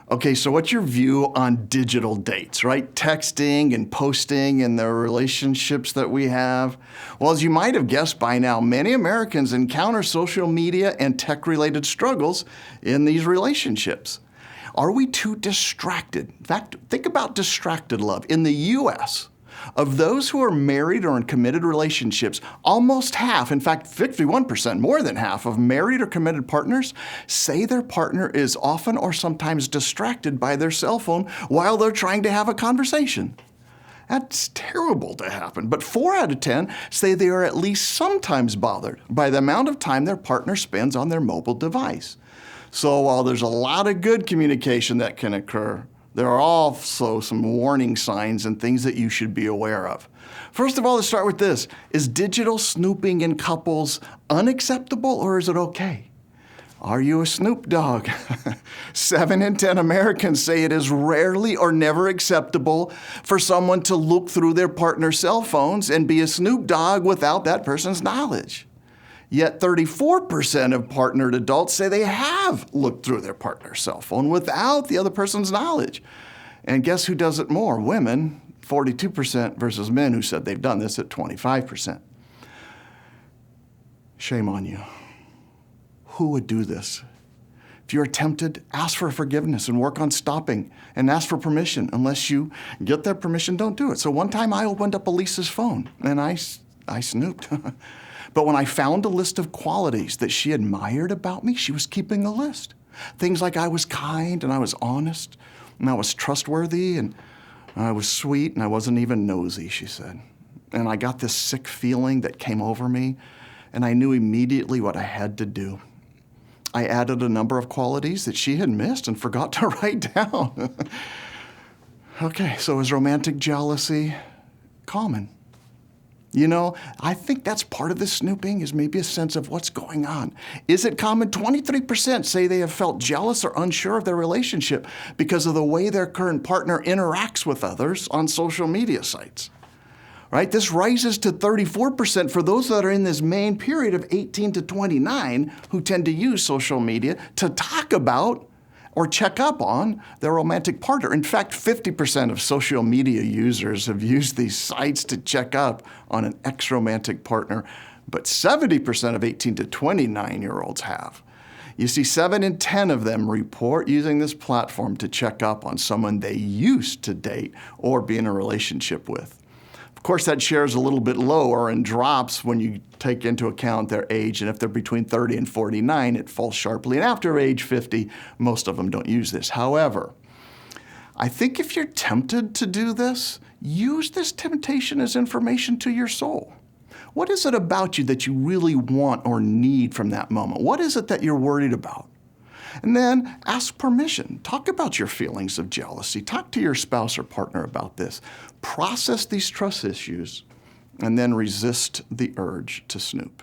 Okay, so what's your view on digital dates, right? Texting and posting and the relationships that we have. Well, as you might have guessed by now, many Americans encounter social media and tech-related struggles in these relationships. Are we too distracted? In fact, think about distracted love. In the U.S., of those who are married or in committed relationships, almost half, in fact 51%, more than half of married or committed partners say their partner is often or sometimes distracted by their cell phone while they're trying to have a conversation. That's terrible to happen, but 4 out of 10 say they are at least sometimes bothered by the amount of time their partner spends on their mobile device. So while there's a lot of good communication that can occur, there are also some warning signs and things that you should be aware of. First of all, let's start with this. Is digital snooping in couples unacceptable or is it okay? Are you a snoop dog? 7 in 10 Americans say it is rarely or never acceptable for someone to look through their partner's cell phones and be a snoop dog without that person's knowledge. Yet 34% of partnered adults say they have looked through their partner's cell phone without the other person's knowledge. And guess who does it more? Women, 42% versus men who said they've done this at 25%. Shame on you. Who would do this? If you're tempted, ask for forgiveness and work on stopping and ask for permission. Unless you get that permission, don't do it. So one time I opened up Elisa's phone and I snooped. But when I found a list of qualities that she admired about me, she was keeping a list. Things like I was kind and I was honest and I was trustworthy and I was sweet and I wasn't even nosy, she said. And I got this sick feeling that came over me and I knew immediately what I had to do. I added a number of qualities that she had missed and forgot to write down. Okay, so is romantic jealousy common? You know, I think that's part of the snooping is maybe a sense of what's going on. Is it common? 23% say they have felt jealous or unsure of their relationship because of the way their current partner interacts with others on social media sites. Right? This rises to 34% for those that are in this main period of 18 to 29 who tend to use social media to talk about or check up on their romantic partner. In fact, 50% of social media users have used these sites to check up on an ex-romantic partner, but 70% of 18 to 29-year-olds have. You see, 7 in 10 of them report using this platform to check up on someone they used to date or be in a relationship with. Of course, that share is a little bit lower and drops when you take into account their age, and if they're between 30 and 49, it falls sharply. And after age 50, most of them don't use this. However, I think if you're tempted to do this, use this temptation as information to your soul. What is it about you that you really want or need from that moment? What is it that you're worried about? And then ask permission. Talk about your feelings of jealousy. Talk to your spouse or partner about this. Process these trust issues, and then resist the urge to snoop.